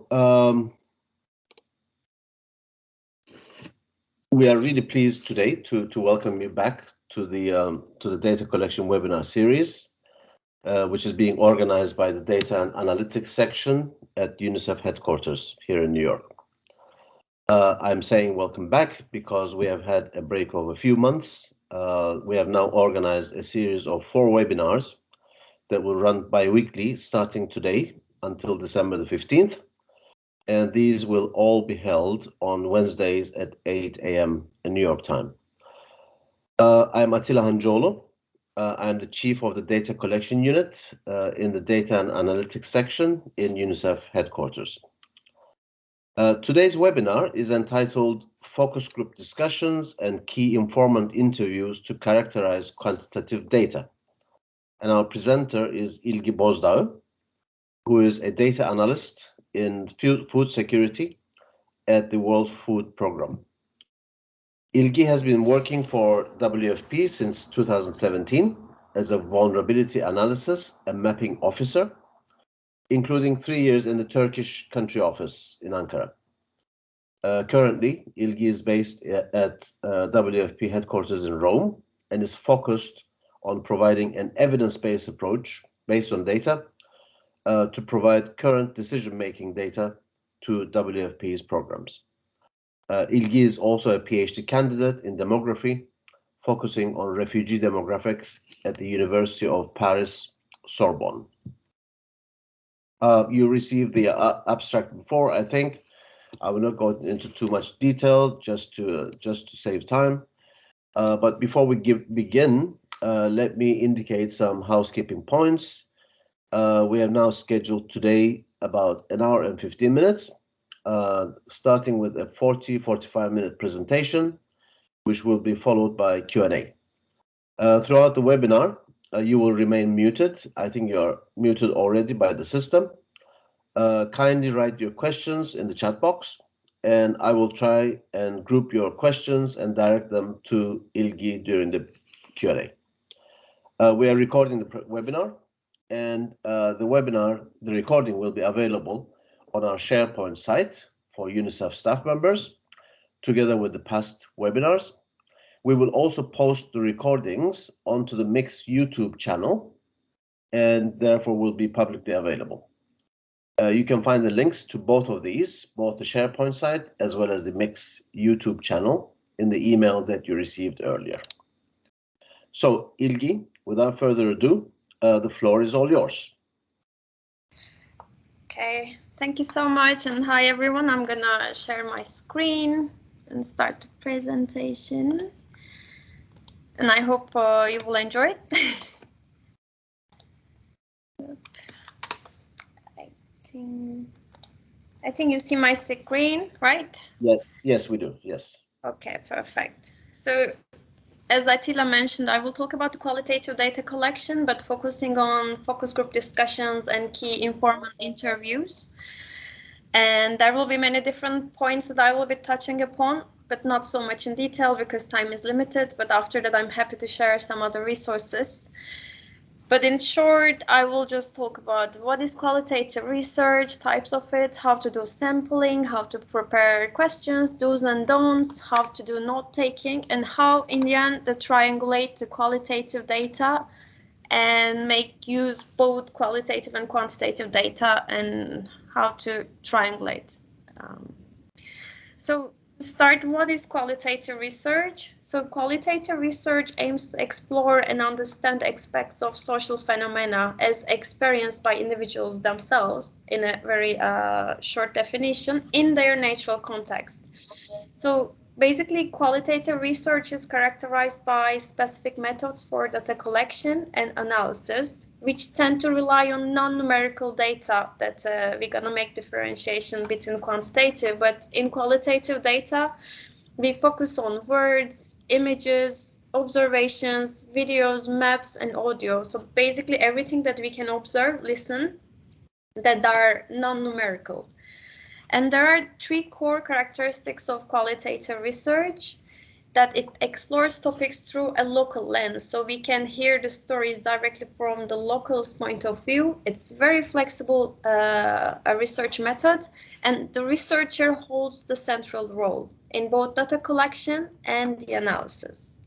We are really pleased today to welcome you back to the data collection webinar series, which is being organized by the Data and Analytics section at UNICEF headquarters here in New York. I'm saying welcome back because we have had a break of a few months. We have now organized a series of 4 webinars that will run bi-weekly starting today until December the 15th. And these will all be held on Wednesdays at 8 a.m. in New York time. I'm Attila Hanjolo. I'm the chief of the data collection unit in the data and analytics section in UNICEF headquarters. Today's webinar is entitled Focus Group Discussions and Key Informant Interviews to Characterize Quantitative Data. And our presenter is Ilgi Bozdag, who is a data analyst in food security at the World Food Program. Ilgi has been working for WFP since 2017 as a vulnerability analysis and mapping officer, including 3 years in the Turkish country office in Ankara. Currently, Ilgi is based at WFP headquarters in Rome and is focused on providing an evidence-based approach based on data to provide current decision-making data to WFP's programs. Ilgi is also a PhD candidate in demography, focusing on refugee demographics at the University of Paris-Sorbonne. You received the abstract before, I think. I will not go into too much detail just to save time. But before we begin, let me indicate some housekeeping points. We have now scheduled today about 1 hour and 15 minutes, starting with a 45-minute presentation, which will be followed by Q&A. Throughout the webinar, you will remain muted. I think you're muted already by the system. Kindly write your questions in the chat box, and I will try and group your questions and direct them to Ilgi during the Q&A. We are recording the webinar, and the recording will be available on our SharePoint site for UNICEF staff members, together with the past webinars. We will also post the recordings onto the Mix YouTube channel, and therefore will be publicly available. You can find the links to both of these, both the SharePoint site as well as the Mix YouTube channel, in the email that you received earlier. So, Ilgi, without further ado, the floor is all yours. Okay, thank you so much, and hi everyone. I'm gonna share my screen and start the presentation, and I hope you will enjoy it. I think you see my screen, right? Yes, we do. Yes. Okay, perfect. So, as Attila mentioned, I will talk about the qualitative data collection, but focusing on focus group discussions and key informant interviews. And there will be many different points that I will be touching upon, but not so much in detail because time is limited. But after that, I'm happy to share some other resources. But in short, I will just talk about what is qualitative research, types of it, how to do sampling, how to prepare questions, do's and don'ts, how to do note-taking, and how, in the end, to triangulate the qualitative data and make use both qualitative and quantitative data, and how to triangulate. So start, what is qualitative research? So qualitative research aims to explore and understand aspects of social phenomena as experienced by individuals themselves, in a very short definition, in their natural context. So basically, qualitative research is characterized by specific methods for data collection and analysis, which tend to rely on non-numerical data that we're going to make differentiation between quantitative. But in qualitative data, we focus on words, images, observations, videos, maps, and audio. So basically everything that we can observe, listen, that are non-numerical. And there are 3 core characteristics of qualitative research. that it explores topics through a local lens, so we can hear the stories directly from the local's point of view. It's very flexible, a research method, and the researcher holds the central role in both data collection and the analysis.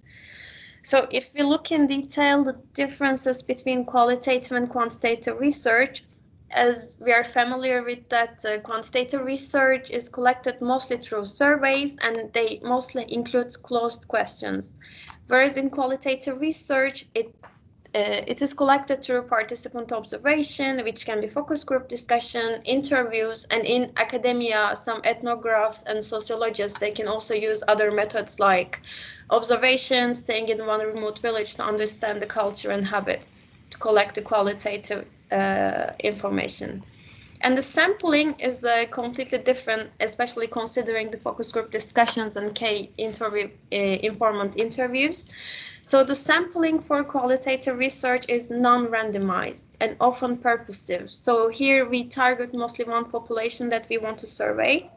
So if we look in detail the differences between qualitative and quantitative research, as we are familiar with that, quantitative research is collected mostly through surveys, and they mostly include closed questions. Whereas in qualitative research, it is collected through participant observation, which can be focus group discussion, interviews, and in academia, some ethnographs and sociologists, they can also use other methods like observation, staying in one remote village to understand the culture and habits, to collect the qualitative information. And the sampling is completely different, especially considering the focus group discussions and informant interviews. So the sampling for qualitative research is non-randomized and often purposive. So here we target mostly one population that we want to survey,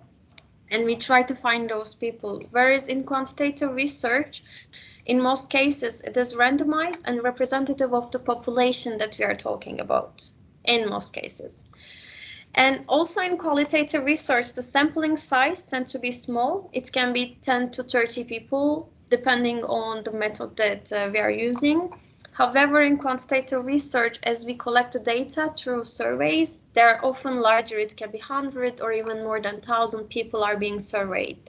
and we try to find those people. Whereas in quantitative research, in most cases, it is randomized and representative of the population that we are talking about, in most cases. And also in qualitative research, the sampling size tends to be small. It can be 10 to 30 people, depending on the method that we are using. However, in quantitative research, as we collect the data through surveys, they are often larger. It can be 100 or even more than 1,000 people are being surveyed.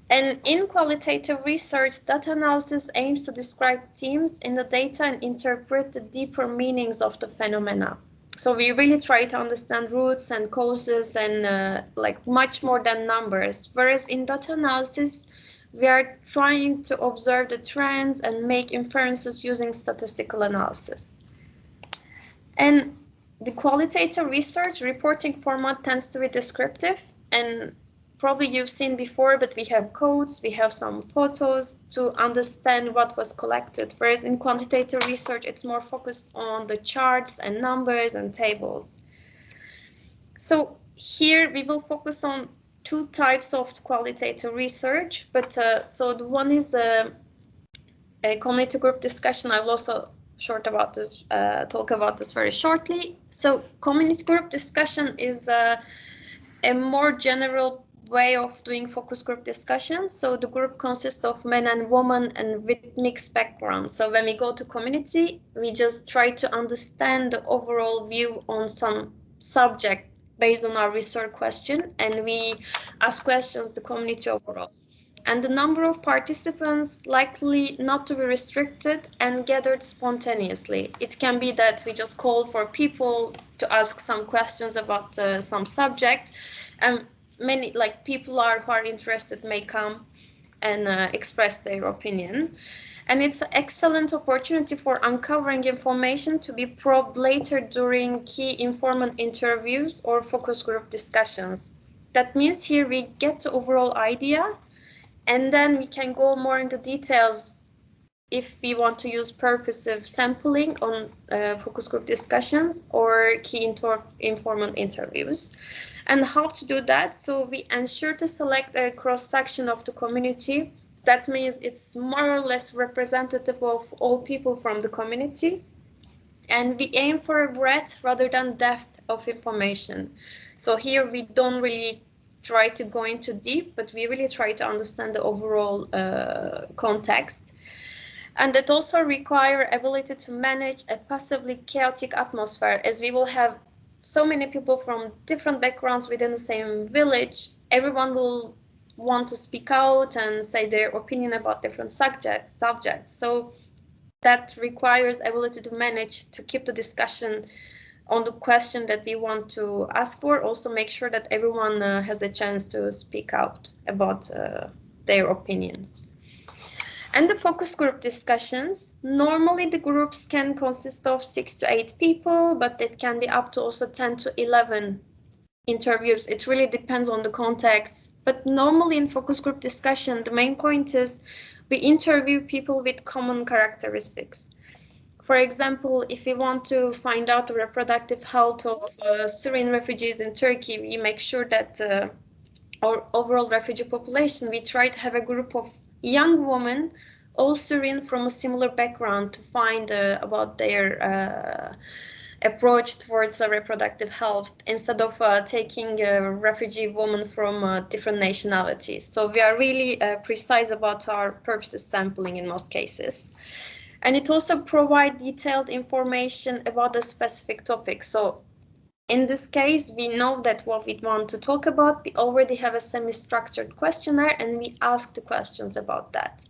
And in qualitative research, data analysis aims to describe themes in the data and interpret the deeper meanings of the phenomena. So we really try to understand roots and causes and like much more than numbers. Whereas in data analysis, we are trying to observe the trends and make inferences using statistical analysis. And the qualitative research reporting format tends to be descriptive, and probably you've seen before, but we have codes, we have some photos to understand what was collected. Whereas in quantitative research, it's more focused on the charts and numbers and tables. So here we will focus on two types of qualitative research, but so the one is a community group discussion. I will also talk about this very shortly. So community group discussion is a more general way of doing focus group discussions. So the group consists of men and women and with mixed backgrounds. So when we go to community, we just try to understand the overall view on some subject based on our research question, and we ask questions to the community overall. And the number of participants likely not to be restricted and gathered spontaneously. It can be that we just call for people to ask some questions about some subject, and many people who are interested may come and express their opinion. And it's an excellent opportunity for uncovering information to be probed later during key informant interviews or focus group discussions. That means here we get the overall idea, and then we can go more into details if we want to use purposive sampling on focus group discussions or key informant interviews. And how to do that? So we ensure to select a cross-section of the community. That means it's more or less representative of all people from the community. And we aim for a breadth rather than depth of information. So here we don't really try to go into deep, but we really try to understand the overall context. And that also require ability to manage a passively chaotic atmosphere, as we will have so many people from different backgrounds within the same village. Everyone will want to speak out and say their opinion about different subjects. So that requires ability to manage to keep the discussion on the question that we want to ask for. Also make sure that everyone has a chance to speak out about their opinions. And the focus group discussions, normally the groups can consist of 6 to 8 people, but it can be up to also 10 to 11 interviews. It really depends on the context. But normally in focus group discussion, the main point is we interview people with common characteristics. For example, if we want to find out the reproductive health of Syrian refugees in Turkey, we make sure that our overall refugee population, we try to have a group of young women, all Syrian from a similar background, to find about their approach towards reproductive health instead of taking a refugee woman from different nationalities. So we are really precise about our purposes sampling in most cases. And it also provides detailed information about a specific topic. So in this case, we know that what we want to talk about, we already have a semi-structured questionnaire and we ask the questions about that.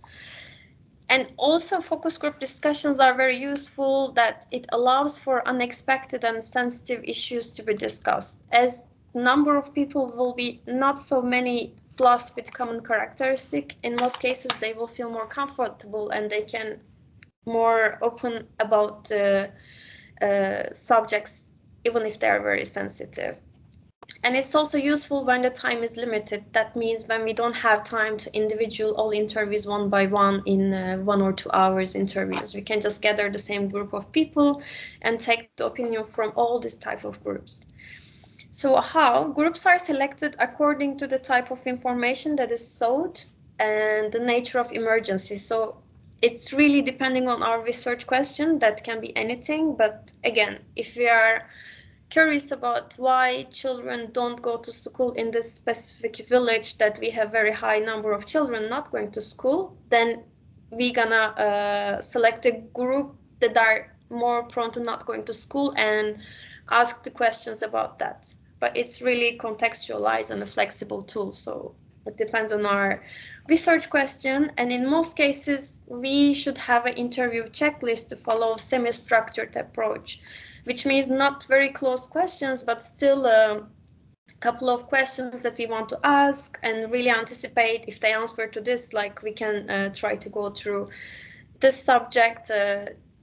And also focus group discussions are very useful, that it allows for unexpected and sensitive issues to be discussed, as number of people will be not so many plus with common characteristic. In most cases, they will feel more comfortable and they can more open about subjects, even if they are very sensitive. And it's also useful when the time is limited. That means when we don't have time to individual all interviews one by one in 1 or 2 hours interviews. We can just gather the same group of people and take the opinion from all these type of groups. So how? Groups are selected according to the type of information that is sought and the nature of emergency. So it's really depending on our research question. That can be anything. But again, if we are curious about why children don't go to school in this specific village, that we have very high number of children not going to school, then we gonna select a group that are more prone to not going to school and ask the questions about that. But it's really contextualized and a flexible tool, so it depends on our research question. And in most cases, we should have an interview checklist to follow semi-structured approach, which means not very close questions, but still a couple of questions that we want to ask and really anticipate if they answer to this, like we can try to go through this subject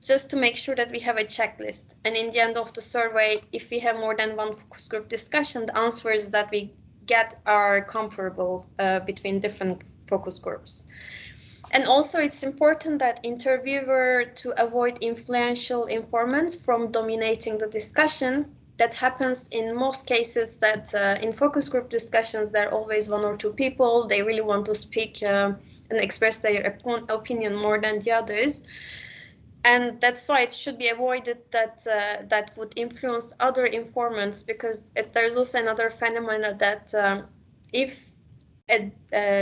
just to make sure that we have a checklist. And in the end of the survey, if we have more than one focus group discussion, the answers that we get are comparable between different focus groups. And also it's important that interviewer to avoid influential informants from dominating the discussion. That happens in most cases, that in focus group discussions, there are always 1 or 2 people. They really want to speak and express their opinion more than the others. And that's why it should be avoided that that would influence other informants, because there's also another phenomenon that if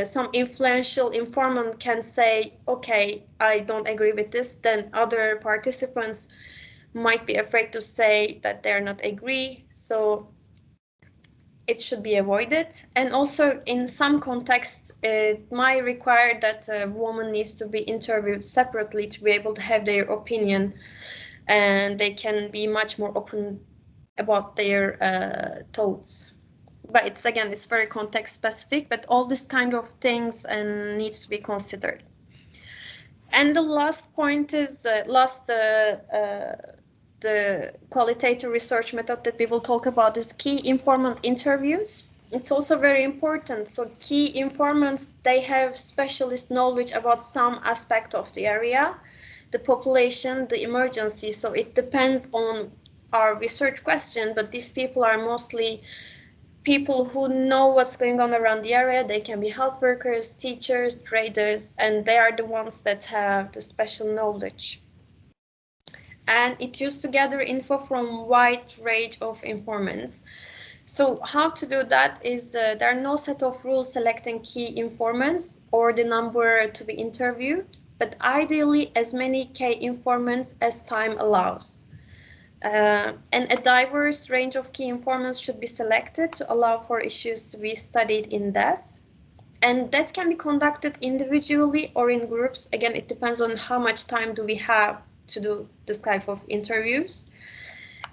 some influential informant can say, okay, I don't agree with this, then other participants might be afraid to say that they're not agree. So it should be avoided. And also in some contexts, it might require that a woman needs to be interviewed separately to be able to have their opinion, and they can be much more open about their thoughts. But it's again, it's very context specific, but all this kind of things needs to be considered. And the last point is the qualitative research method that we will talk about is key informant interviews. It's also very important. So key informants, they have specialist knowledge about some aspect of the area, the population, the emergency. So it depends on our research question, but these people are mostly people who know what's going on around the area. They can be health workers, teachers, traders, and they are the ones that have the special knowledge. And it used to gather info from a wide range of informants. So how to do that is there are no set of rules selecting key informants or the number to be interviewed, but ideally as many key informants as time allows. And a diverse range of key informants should be selected to allow for issues to be studied in depth. And that can be conducted individually or in groups. Again, it depends on how much time do we have to do this type of interviews.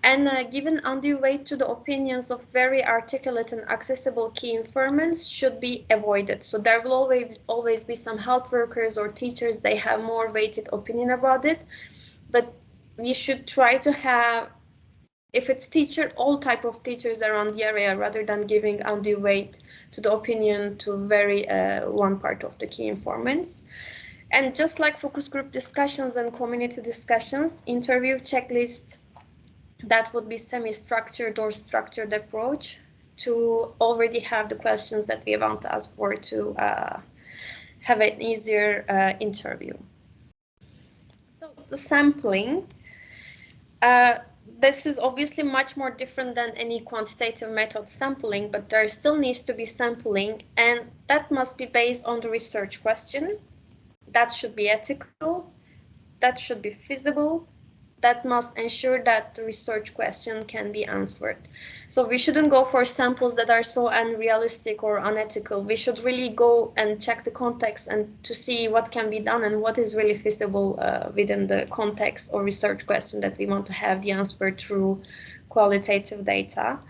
And given undue weight to the opinions of very articulate and accessible key informants should be avoided. So there will always be some health workers or teachers, they have more weighted opinion about it. But we should try to have, if it's teacher, all type of teachers around the area, rather than giving undue weight to the opinion to very one part of the key informants. And just like focus group discussions and community discussions, interview checklist, that would be semi-structured or structured approach to already have the questions that we want to ask for to have an easier interview. So the sampling, this is obviously much more different than any quantitative method sampling, but there still needs to be sampling, and that must be based on the research question. That should be ethical, that should be feasible, that must ensure that the research question can be answered. So we shouldn't go for samples that are so unrealistic or unethical. We should really go and check the context and to see what can be done and what is really feasible within the context or research question that we want to have the answer through qualitative data.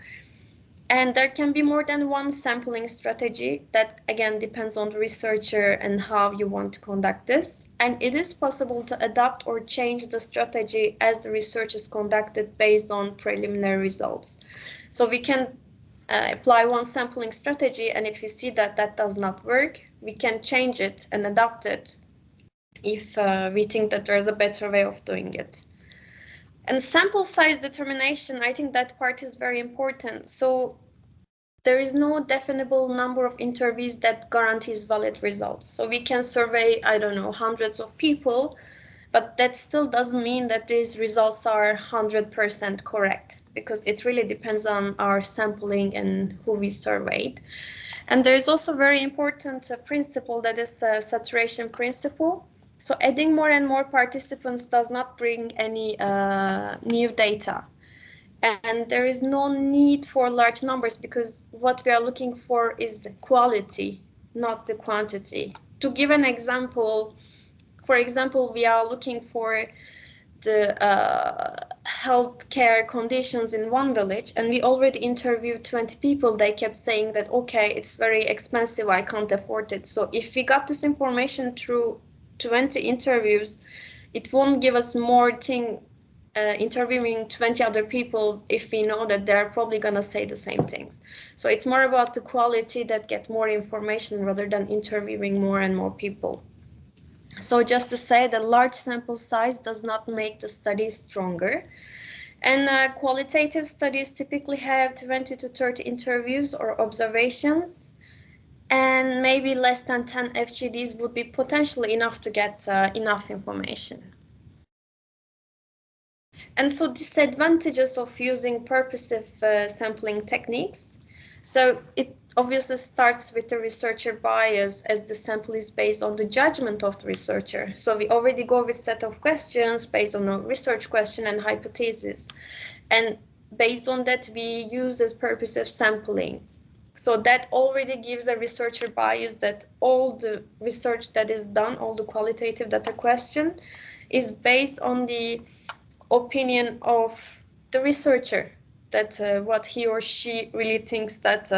And there can be more than one sampling strategy. That again depends on the researcher and how you want to conduct this. And it is possible to adapt or change the strategy as the research is conducted based on preliminary results. So we can apply one sampling strategy, and if we see that that does not work, we can change it and adapt it if we think that there's a better way of doing it. And sample size determination, I think that part is very important. So there is no definable number of interviews that guarantees valid results. So we can survey, I don't know, hundreds of people, but that still doesn't mean that these results are 100% correct, because it really depends on our sampling and who we surveyed. And there's also a very important principle, that is saturation principle. So adding more and more participants does not bring any new data. And there is no need for large numbers, because what we are looking for is quality, not the quantity. To give an example, for example, we are looking for the healthcare conditions in one village, and we already interviewed 20 people. They kept saying that, okay, it's very expensive, I can't afford it. So if we got this information through 20 interviews, it won't give us more interviewing 20 other people if we know that they're probably going to say the same things. So it's more about the quality that get more information rather than interviewing more and more people. So just to say, the large sample size does not make the study stronger. And qualitative studies typically have 20 to 30 interviews or observations, and maybe less than 10 FGDs would be potentially enough to get enough information. And so disadvantages of using purposive sampling techniques. So it obviously starts with the researcher bias, as the sample is based on the judgment of the researcher. So we already go with a set of questions based on a research question and hypothesis. And based on that, we use as purposive sampling. So that already gives a researcher bias that all the research that is done, all the qualitative data question, is based on the opinion of the researcher, that what he or she really thinks that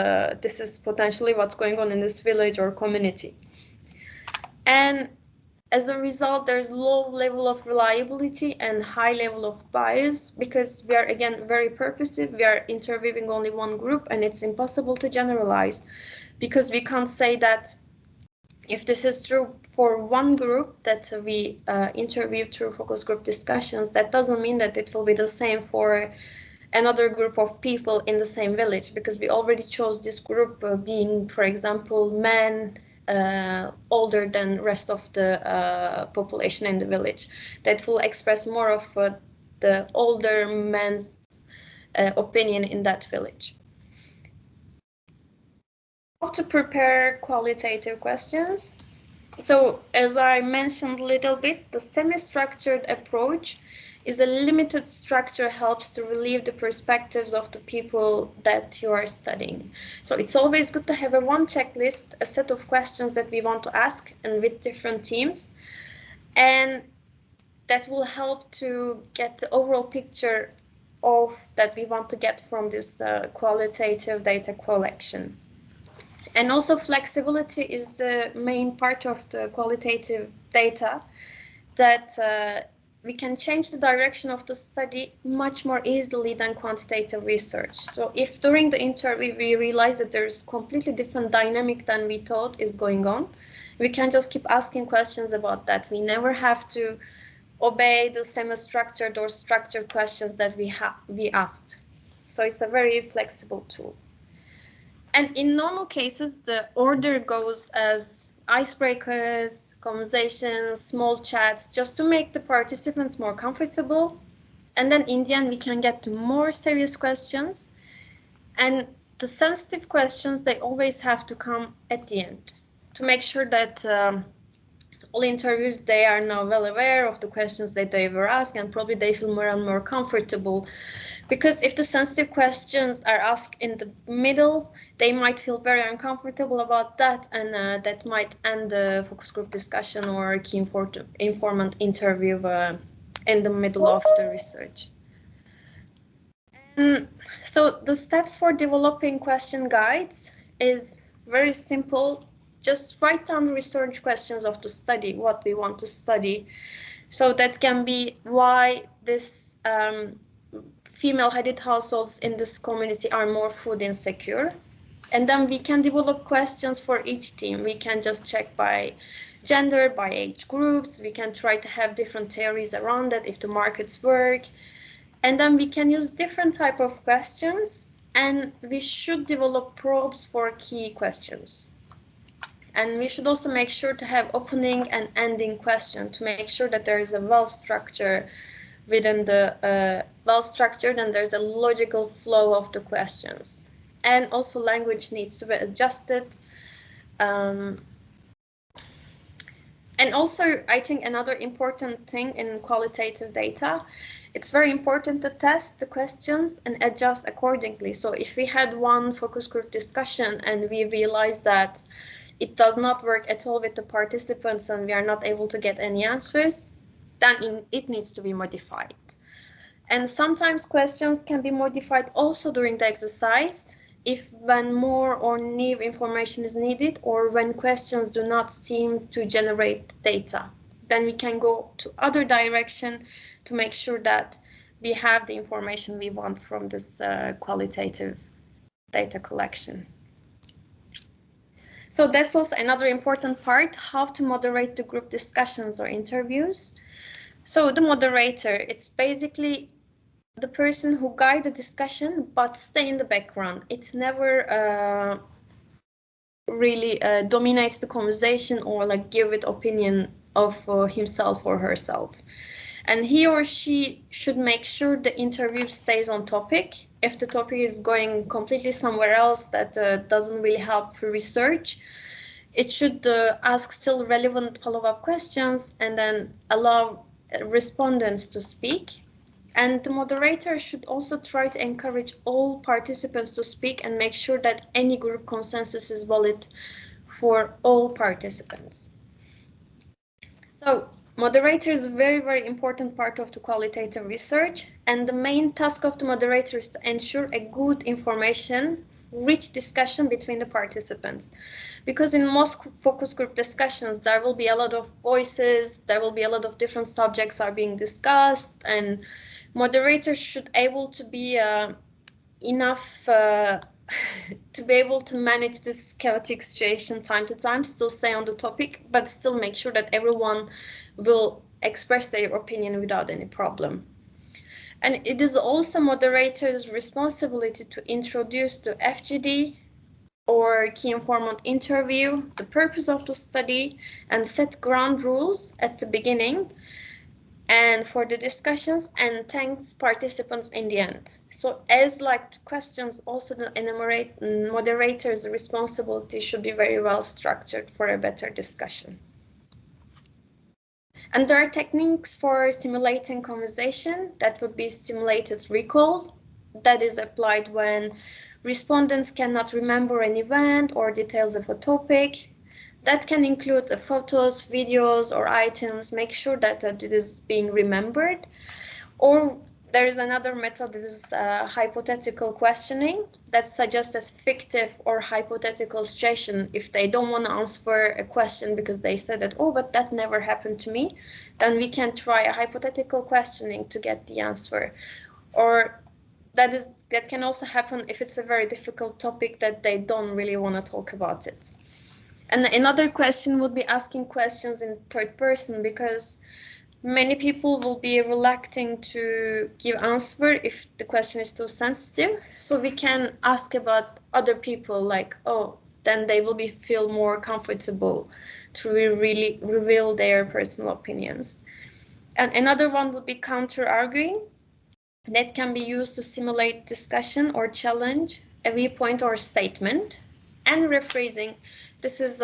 this is potentially what's going on in this village or community. And as a result, there's low level of reliability and high level of bias, because we are, again, very purposive. We are interviewing only one group, and it's impossible to generalize, because we can't say that if this is true for one group that we interview through focus group discussions, that doesn't mean that it will be the same for another group of people in the same village, because we already chose this group being, for example, men older than rest of the population in the village. That will express more of the older men's opinion in that village. How to prepare qualitative questions. So as I mentioned a little bit, the semi-structured approach is a limited structure, helps to relieve the perspectives of the people that you are studying. So it's always good to have a one checklist, a set of questions that we want to ask, and with different teams. And that will help to get the overall picture of that we want to get from this qualitative data collection. And also flexibility is the main part of the qualitative data, that we can change the direction of the study much more easily than quantitative research. So if during the interview we realize that there's completely different dynamic than we thought is going on, we can just keep asking questions about that. We never have to obey the semi-structured or structured questions that we asked. So it's a very flexible tool. And in normal cases, the order goes as icebreakers, conversations, small chats, just to make the participants more comfortable. And then in the end, we can get to more serious questions. And the sensitive questions, they always have to come at the end to make sure that all interviews, they are now well aware of the questions that they were asked, and probably they feel more and more comfortable. Because if the sensitive questions are asked in the middle, they might feel very uncomfortable about that, and that might end the focus group discussion or key informant interview in the middle of the research. So the steps for developing question guides is very simple. Just write down research questions of the study, what we want to study. So that can be why this female-headed households in this community are more food insecure. And then we can develop questions for each team. We can just check by gender, by age groups. We can try to have different theories around that if the markets work. And then we can use different type of questions, and we should develop probes for key questions. And we should also make sure to have opening and ending question to make sure that there is a well-structured within the well-structured, and there's a logical flow of the questions. And also language needs to be adjusted. And also, I think another important thing in qualitative data, it's very important to test the questions and adjust accordingly. So if we had one focus group discussion and we realized that it does not work at all with the participants and we are not able to get any answers, then it needs to be modified. And sometimes questions can be modified also during the exercise if when more or new information is needed, or when questions do not seem to generate data. Then we can go to other direction to make sure that we have the information we want from this qualitative data collection. So that's also another important part, how to moderate the group discussions or interviews. So the moderator, it's basically the person who guides the discussion but stay in the background. It never really dominates the conversation or like give it opinion of himself or herself. And he or she should make sure the interview stays on topic. If the topic is going completely somewhere else that doesn't really help research, it should ask still relevant follow-up questions and then allow respondents to speak. And the moderator should also try to encourage all participants to speak and make sure that any group consensus is valid for all participants. So moderator is a very, very important part of the qualitative research, and the main task of the moderator is to ensure a good information, rich discussion between the participants. Because in most focus group discussions, there will be a lot of voices, there will be a lot of different subjects are being discussed, and moderators should able to be enough to be able to manage this chaotic situation time to time, still stay on the topic, but still make sure that everyone will express their opinion without any problem. And it is also moderator's responsibility to introduce the FGD or key informant interview, the purpose of the study, and set ground rules at the beginning and for the discussions, and thanks participants in the end. So as like the questions, also the moderator's responsibility should be very well structured for a better discussion. And there are techniques for simulating conversation. That would be simulated recall. That is applied when respondents cannot remember an event or details of a topic. That can include photos, videos, or items. Make sure that it is being remembered. Or there is another method, that is hypothetical questioning, that suggests a fictive or hypothetical situation. If they don't want to answer a question because they said that, oh, but that never happened to me, then we can try a hypothetical questioning to get the answer. Or that can also happen if it's a very difficult topic that they don't really want to talk about it. And another question would be asking questions in third person, because many people will be reluctant to give answer if the question is too sensitive. So we can ask about other people, like, oh, then they will feel more comfortable to really reveal their personal opinions. And another one would be counter-arguing. That can be used to simulate discussion or challenge a viewpoint or statement. And rephrasing, this is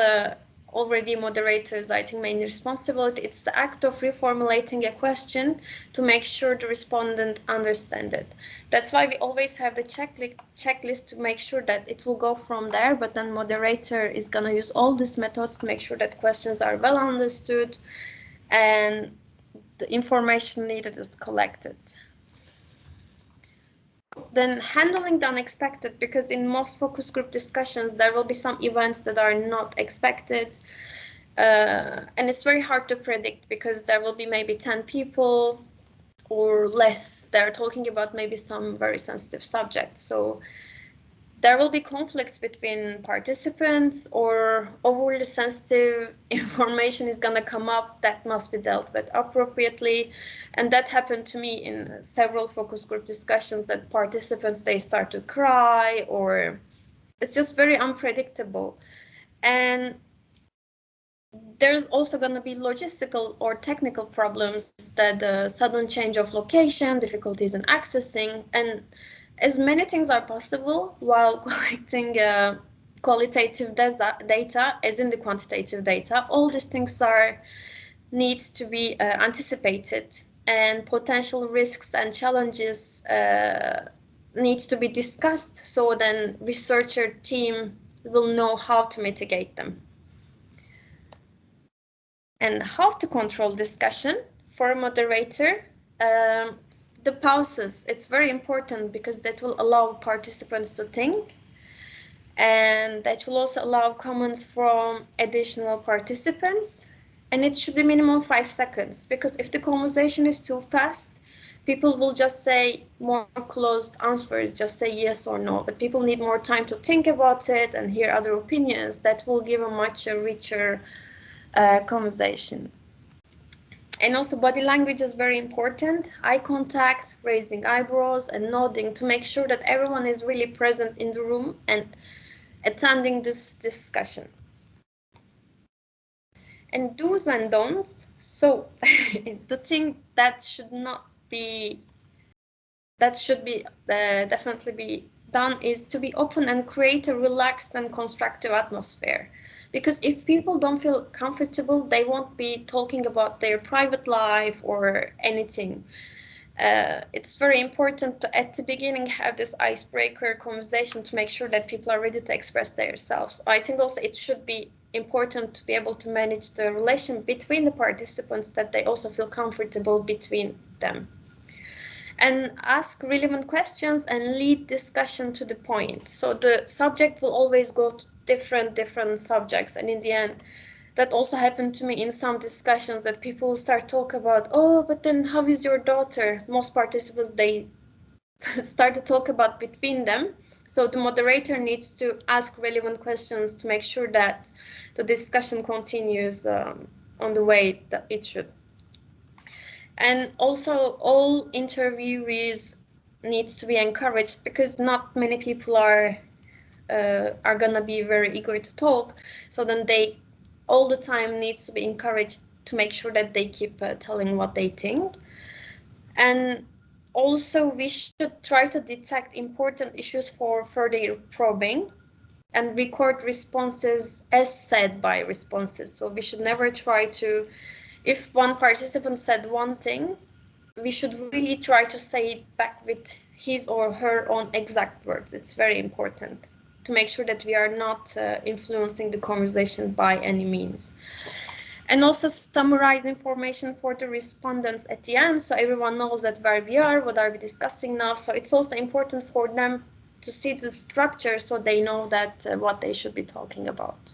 already moderators, I think, main responsibility. It's the act of reformulating a question to make sure the respondent understands it. That's why we always have the checklist to make sure that it will go from there, but then moderator is going to use all these methods to make sure that questions are well understood and the information needed is collected. Then handling the unexpected, because in most focus group discussions, there will be some events that are not expected. And it's very hard to predict because there will be maybe 10 people or less. They're talking about maybe some very sensitive subject. So there will be conflicts between participants, or overly sensitive information is going to come up that must be dealt with appropriately. And that happened to me in several focus group discussions, that participants, they start to cry, or it's just very unpredictable. And there's also going to be logistical or technical problems, that the sudden change of location, difficulties in accessing, and as many things are possible while collecting qualitative data as in the quantitative data. All these things need to be anticipated, and potential risks and challenges need to be discussed, so then researcher team will know how to mitigate them. And how to control discussion for a moderator. The pauses, it's very important because that will allow participants to think, and that will also allow comments from additional participants. And it should be minimum 5 seconds, because if the conversation is too fast, people will just say more closed answers, just say yes or no, but people need more time to think about it and hear other opinions. That will give a much richer conversation. And also body language is very important. Eye contact, raising eyebrows and nodding to make sure that everyone is really present in the room and attending this discussion. And do's and don'ts. So the thing that should definitely be done is to be open and create a relaxed and constructive atmosphere. Because if people don't feel comfortable, they won't be talking about their private life or anything. It's very important to, at the beginning, have this icebreaker conversation to make sure that people are ready to express themselves. I think also it should be important to be able to manage the relation between the participants, that they also feel comfortable between them. And ask relevant questions and lead discussion to the point. So the subject will always go to different subjects, and in the end, that also happened to me in some discussions, that people start talk about, oh, but then how is your daughter? Most participants, they start to talk about between them. So the moderator needs to ask relevant questions to make sure that the discussion continues on the way that it should. And also all interviewees needs to be encouraged, because not many people are gonna be very eager to talk. So then they all the time needs to be encouraged to make sure that they keep telling what they think. And also we should try to detect important issues for further probing and record responses as said by responses. So we should never try to, if one participant said one thing, we should really try to say it back with his or her own exact words. It's very important to make sure that we are not influencing the conversation by any means. And also summarize information for the respondents at the end, so everyone knows that where we are, what are we discussing now. So it's also important for them to see the structure, so they know that what they should be talking about.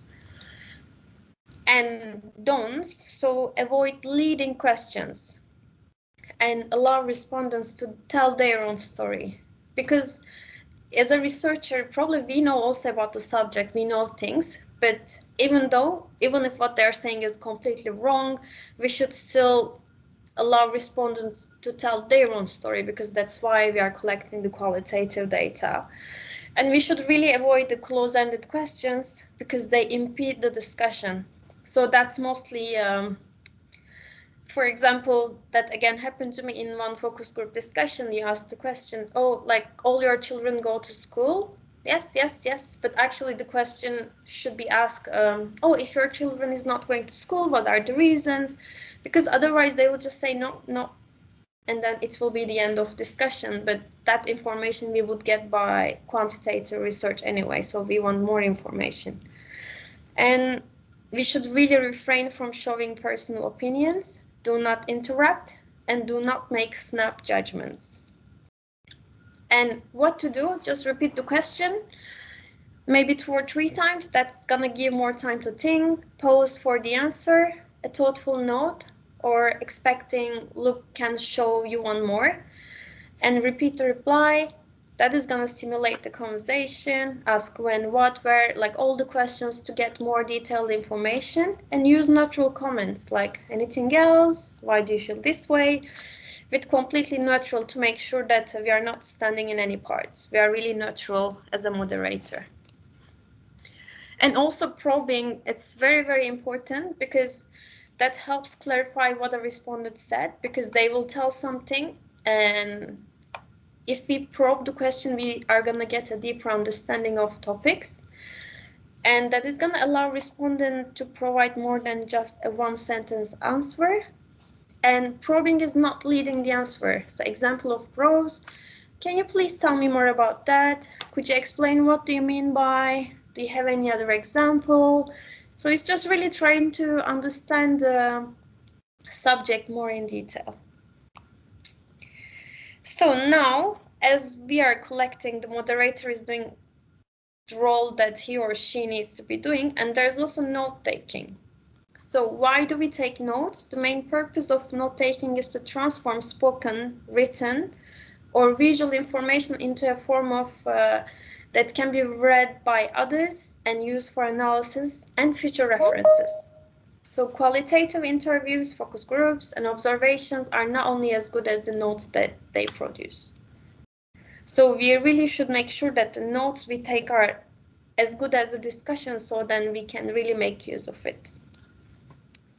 And don'ts, so avoid leading questions and allow respondents to tell their own story. Because as a researcher, probably we know also about the subject, we know things, but even if what they're saying is completely wrong, we should still allow respondents to tell their own story, because that's why we are collecting the qualitative data. And we should really avoid the close-ended questions because they impede the discussion. So that's mostly, for example, that again happened to me in one focus group discussion. You asked the question, oh, like all your children go to school? Yes, yes, yes. But actually the question should be asked, oh, if your children is not going to school, what are the reasons? Because otherwise they will just say no, no. And then it will be the end of discussion. But that information we would get by quantitative research anyway. So we want more information. And we should really refrain from showing personal opinions. Do not interrupt and do not make snap judgments. And what to do? Just repeat the question, maybe 2 or 3 times. That's gonna give more time to think, pause for the answer, a thoughtful note, or expecting look can show you one more, and repeat the reply. That is gonna stimulate the conversation, ask when, what, where, like all the questions to get more detailed information, and use neutral comments like anything else, why do you feel this way, with completely neutral to make sure that we are not standing in any parts. We are really neutral as a moderator. And also probing, it's very, very important because that helps clarify what a respondent said, because they will tell something, and if we probe the question, we are going to get a deeper understanding of topics. And that is going to allow respondent to provide more than just a one-sentence answer. And probing is not leading the answer. So example of prose, can you please tell me more about that? Could you explain what do you mean by? Do you have any other example? So it's just really trying to understand the subject more in detail. So now, as we are collecting, the moderator is doing the role that he or she needs to be doing, and there's also note-taking. So why do we take notes? The main purpose of note-taking is to transform spoken, written, or visual information into a form of that can be read by others and used for analysis and future references. So qualitative interviews, focus groups, and observations are not only as good as the notes that they produce. So we really should make sure that the notes we take are as good as the discussion, so then we can really make use of it.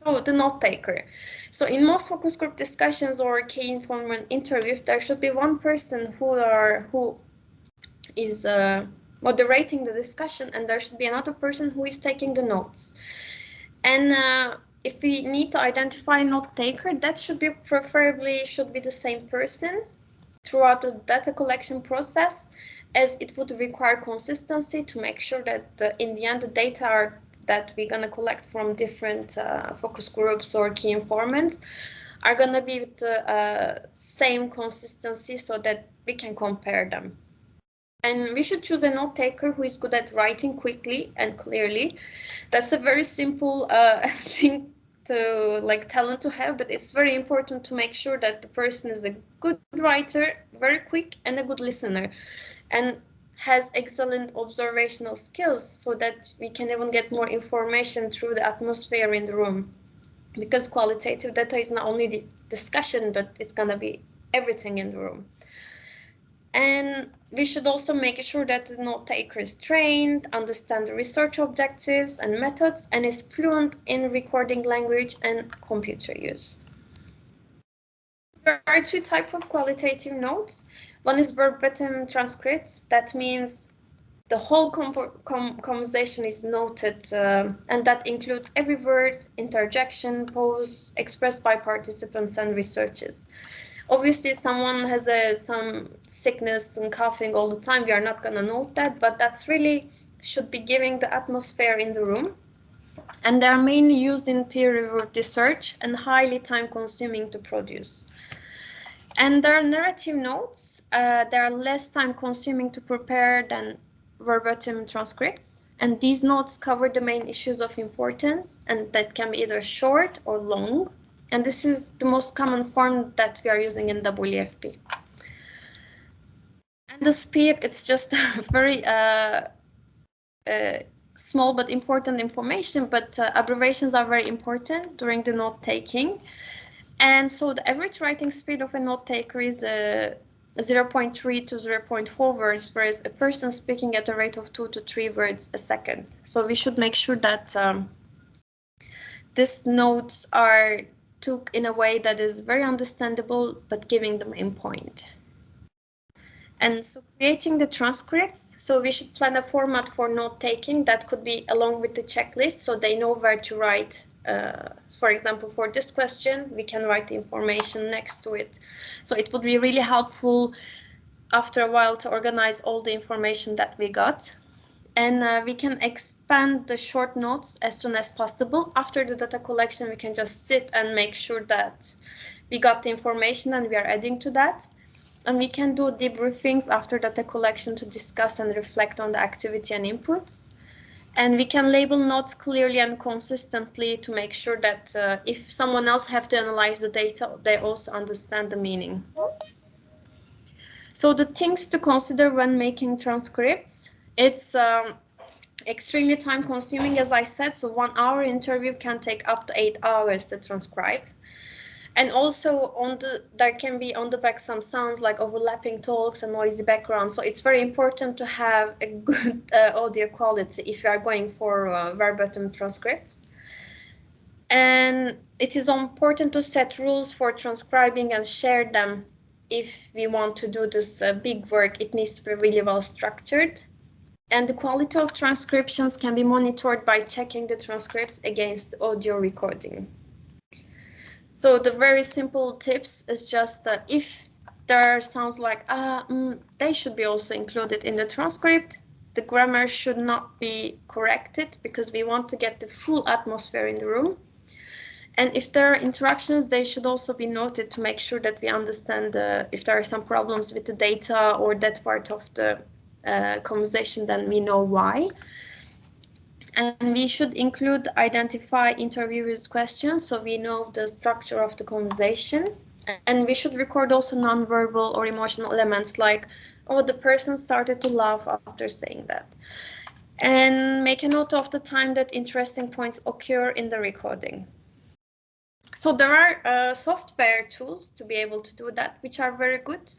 So the note taker. So in most focus group discussions or key informant interviews, there should be one person who is moderating the discussion, and there should be another person who is taking the notes. And if we need to identify a note taker, that should be preferably the same person throughout the data collection process, as it would require consistency to make sure that in the end the data that we're going to collect from different focus groups or key informants are going to be with the same consistency so that we can compare them. And we should choose a note taker who is good at writing quickly and clearly. That's a very simple thing to talent to have, but it's very important to make sure that the person is a good writer, very quick, and a good listener, and has excellent observational skills so that we can even get more information through the atmosphere in the room. Because qualitative data is not only the discussion, but it's going to be everything in the room. And we should also make sure that the note taker is trained, understand the research objectives and methods, and is fluent in recording language and computer use. There are 2 types of qualitative notes. One is verbatim transcripts. That means the whole conversation is noted, and that includes every word, interjection, pause expressed by participants and researchers. Obviously, someone has some sickness and coughing all the time, we are not going to note that, but that's really should be giving the atmosphere in the room. And they are mainly used in peer-reviewed research and highly time-consuming to produce. And there are narrative notes. They are less time-consuming to prepare than verbatim transcripts. And these notes cover the main issues of importance, and that can be either short or long. And this is the most common form that we are using in WFP. And the speed, it's just very small but important information, but abbreviations are very important during the note taking. And so the average writing speed of a note taker is 0.3 to 0.4 words, whereas a person speaking at a rate of 2 to 3 words a second. So we should make sure that these notes are took in a way that is very understandable, but giving the main point. And so creating the transcripts, so we should plan a format for note-taking that could be along with the checklist, so they know where to write. For example, for this question, we can write the information next to it. So it would be really helpful after a while to organize all the information that we got. And we can expand the short notes as soon as possible. After the data collection, we can just sit and make sure that we got the information and we are adding to that. And we can do debriefings after data collection to discuss and reflect on the activity and inputs. And we can label notes clearly and consistently to make sure that if someone else have to analyze the data, they also understand the meaning. So the things to consider when making transcripts, it's extremely time consuming, as I said, so 1 hour interview can take up to 8 hours to transcribe. And also there can be on the back some sounds like overlapping talks and noisy background. So it's very important to have a good audio quality if you are going for verbatim transcripts. And it is important to set rules for transcribing and share them. If we want to do this big work, it needs to be really well structured. And the quality of transcriptions can be monitored by checking the transcripts against the audio recording. So the very simple tips is just if there sounds like they should be also included in the transcript, the grammar should not be corrected because we want to get the full atmosphere in the room. And if there are interruptions, they should also be noted to make sure that we understand if there are some problems with the data or that part of the conversation, then we know why. And we should identify interviewers' questions so we know the structure of the conversation. And we should record also nonverbal or emotional elements like, oh, the person started to laugh after saying that. And make a note of the time that interesting points occur in the recording. So there are software tools to be able to do that, which are very good.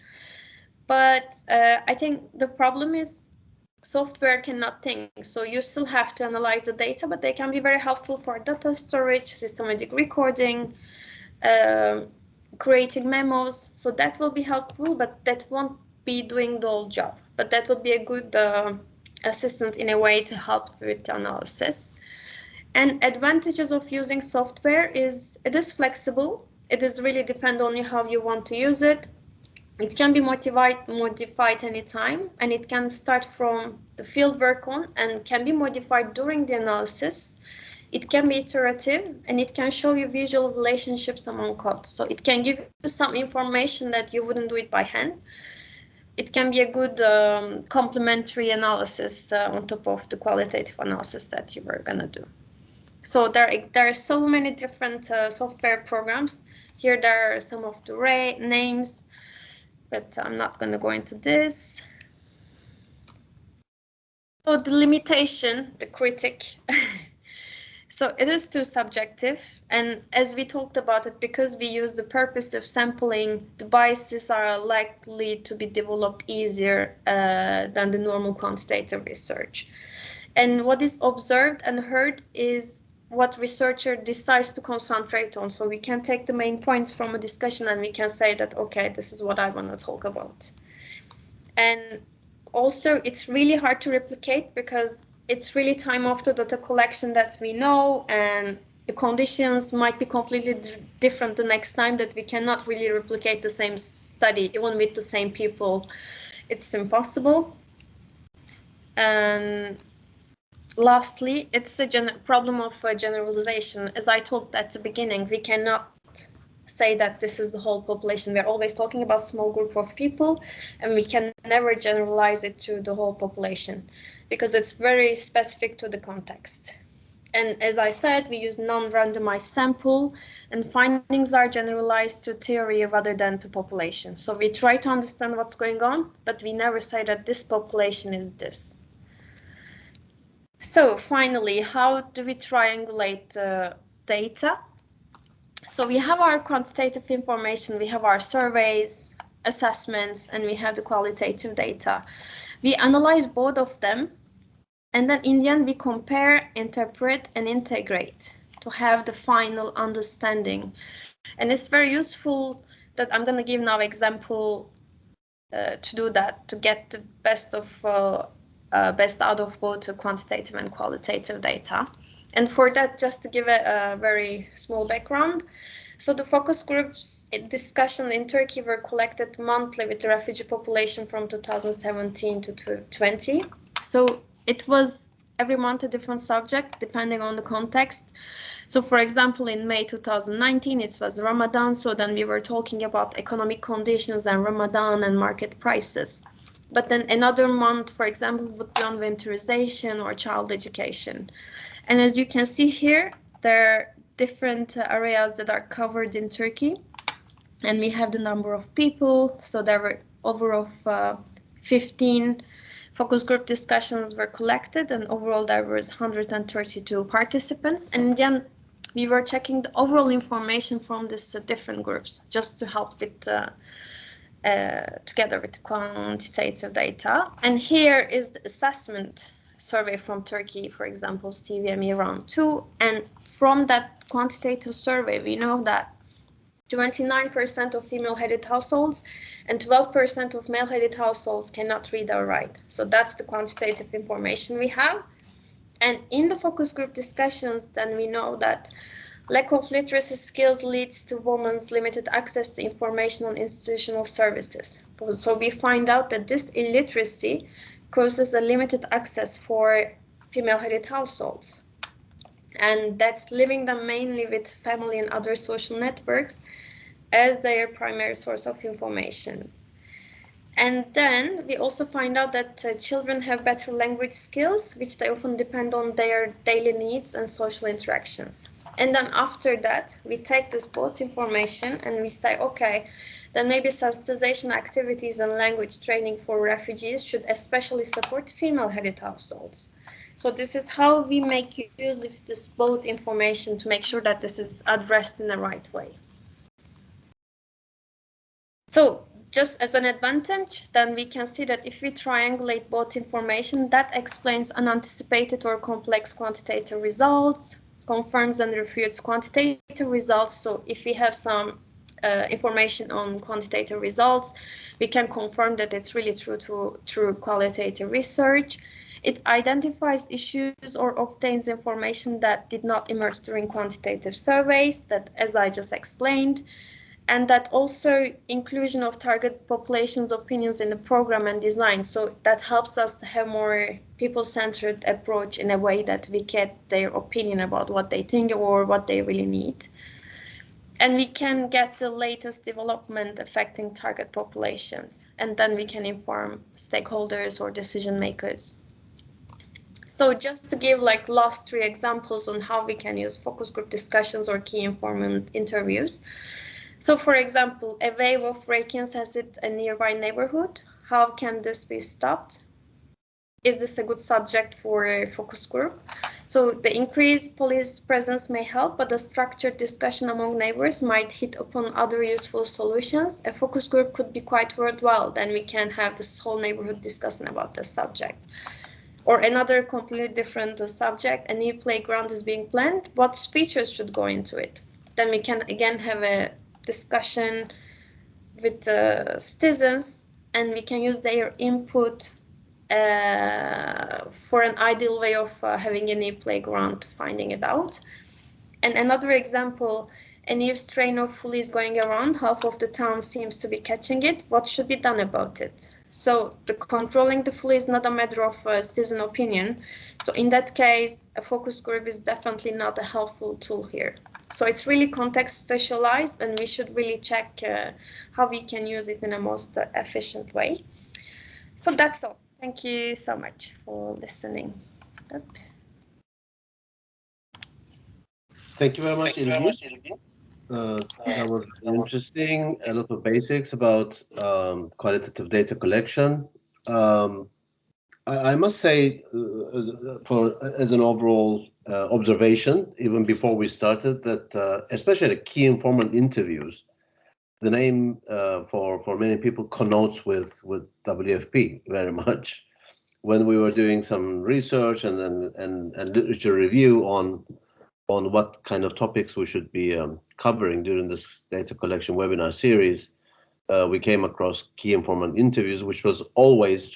But I think the problem is software cannot think. So you still have to analyze the data, but they can be very helpful for data storage, systematic recording, creating memos. So that will be helpful, but that won't be doing the whole job. But that would be a good assistant in a way to help with the analysis. And advantages of using software is it is flexible. It is really depend on you how you want to use it. It can be modified anytime, and it can start from the field work on and can be modified during the analysis. It can be iterative, and it can show you visual relationships among codes. So it can give you some information that you wouldn't do it by hand. It can be a good complementary analysis on top of the qualitative analysis that you were gonna do. So there are so many different software programs. Here there are some of the names, but I'm not going to go into this. So the limitation, the critic. So it is too subjective. And as we talked about it, because we use the purposive sampling, the biases are likely to be developed easier than the normal quantitative research. And what is observed and heard is what researcher decides to concentrate on. So we can take the main points from a discussion and we can say that, okay, this is what I want to talk about. And also it's really hard to replicate because it's really time after data collection that we know, and the conditions might be completely different the next time, that we cannot really replicate the same study, even with the same people. It's impossible. And lastly, it's a problem of generalization. As I talked at the beginning, we cannot say that this is the whole population. We're always talking about small group of people, and we can never generalize it to the whole population because it's very specific to the context. And as I said, we use non-randomized sample, and findings are generalized to theory rather than to population. So we try to understand what's going on, but we never say that this population is this. So finally, how do we triangulate data? So we have our quantitative information, we have our surveys, assessments, and we have the qualitative data. We analyze both of them, and then in the end we compare, interpret, and integrate to have the final understanding. And it's very useful that I'm going to give now example to do that, to get the best out of both quantitative and qualitative data. And for that, just to give a very small background, so the focus groups discussion in Turkey were collected monthly with the refugee population from 2017 to 2020. So it was every month a different subject depending on the context. So for example, in May 2019, it was Ramadan. So then we were talking about economic conditions and Ramadan and market prices. But then another month, for example, would be on winterization or child education. And as you can see here, there are different areas that are covered in Turkey. And we have the number of people. So there were overall 15 focus group discussions were collected, and overall there was 132 participants. And then we were checking the overall information from these different groups, just to help with together with the quantitative data. And here is the assessment survey from Turkey, for example, CVME round 2. And from that quantitative survey, we know that 29% of female-headed households and 12% of male-headed households cannot read or write. So that's the quantitative information we have. And in the focus group discussions, then we know that lack of literacy skills leads to women's limited access to information on institutional services. So we find out that this illiteracy causes a limited access for female-headed households. And that's leaving them mainly with family and other social networks as their primary source of information. And then we also find out that children have better language skills, which they often depend on their daily needs and social interactions. And then after that, we take this both information and we say, okay, then maybe sensitization activities and language training for refugees should especially support female-headed households. So this is how we make use of this both information to make sure that this is addressed in the right way. So just as an advantage, then we can see that if we triangulate both information, that explains unanticipated or complex quantitative results, confirms and refutes quantitative results. So if we have some information on quantitative results, we can confirm that it's really true qualitative research. It identifies issues or obtains information that did not emerge during quantitative surveys, that as I just explained, and that also inclusion of target populations' opinions in the program and design. So that helps us to have more people-centered approach in a way that we get their opinion about what they think or what they really need. And we can get the latest development affecting target populations, and then we can inform stakeholders or decision makers. So just to give like last 3 examples on how we can use focus group discussions or key informant interviews. So for example, a wave of break-ins has hit a nearby neighborhood. How can this be stopped? Is this a good subject for a focus group? So the increased police presence may help, but a structured discussion among neighbors might hit upon other useful solutions. A focus group could be quite worthwhile. Then we can have this whole neighborhood discussing about the subject. Or another completely different subject, a new playground is being planned. What features should go into it? Then we can again have a discussion with citizens, and we can use their input for an ideal way of having a new playground, finding it out. And another example, a new strain of flu is going around. Half of the town seems to be catching it. What should be done about it? So the controlling the flu is not a matter of citizen opinion. So in that case, a focus group is definitely not a helpful tool here. So it's really context specialized, and we should really check how we can use it in a most efficient way. So that's all. Thank you so much for listening. Thank you very much, Ilgi. That was interesting. A lot of basics about qualitative data collection. I must say, as an overall observation, even before we started, that especially the key informant interviews the name for many people connotes with WFP very much. When we were doing some research and literature review on what kind of topics we should be covering during this data collection webinar series, we came across key informant interviews, which was always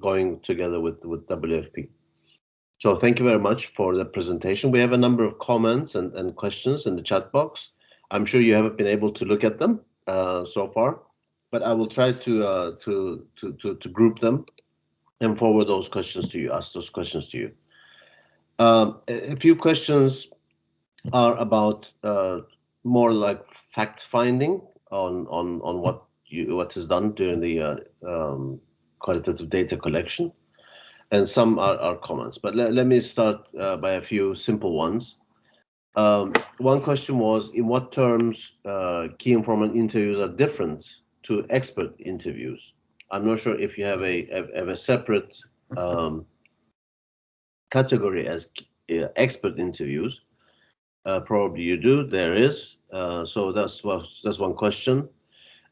going together with WFP. So thank you very much for the presentation. We have a number of comments and questions in the chat box. I'm sure you haven't been able to look at them so far, but I will try to group them and forward those questions to you, ask those questions to you. A few questions are about more like fact finding on what is done during the qualitative data collection, and some are comments. But let me start by a few simple ones. One question was, in what terms key informant interviews are different to expert interviews? I'm not sure if you have a separate category as expert interviews. Probably you do. There is. So that's one question.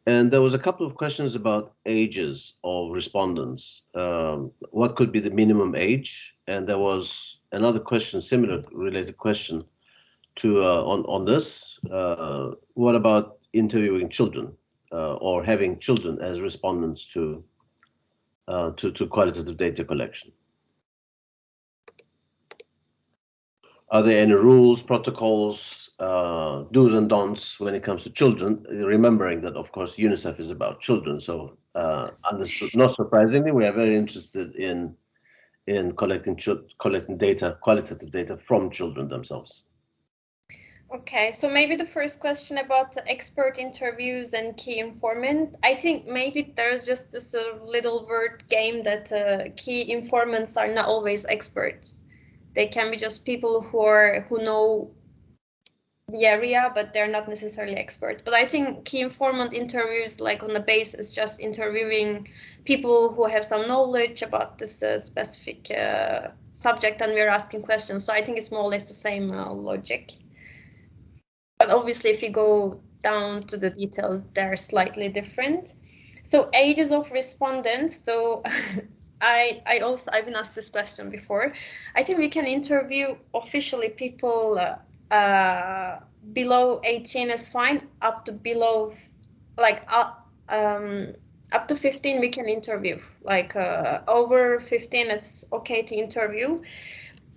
And there was a couple of questions about ages of respondents. What could be the minimum age? And there was another question, similar related question to on this. What about interviewing children or having children as respondents to qualitative data collection? Are there any rules, protocols, do's and don'ts when it comes to children? Remembering that, of course, UNICEF is about children. So, understood. Not surprisingly, we are very interested in collecting data, qualitative data from children themselves. Okay, so maybe the first question about the expert interviews and key informant. I think maybe there's just this little word game that key informants are not always experts. They can be just people who know the area, but they're not necessarily experts. But I think key informant interviews, like on the base, is just interviewing people who have some knowledge about this specific subject, and we're asking questions. So I think it's more or less the same logic. But obviously, if you go down to the details, they're slightly different. So ages of respondents. So I've been asked this question before. I think we can interview officially people below 18 is fine. Up to below, like up to 15 we can interview. Like over 15, it's okay to interview.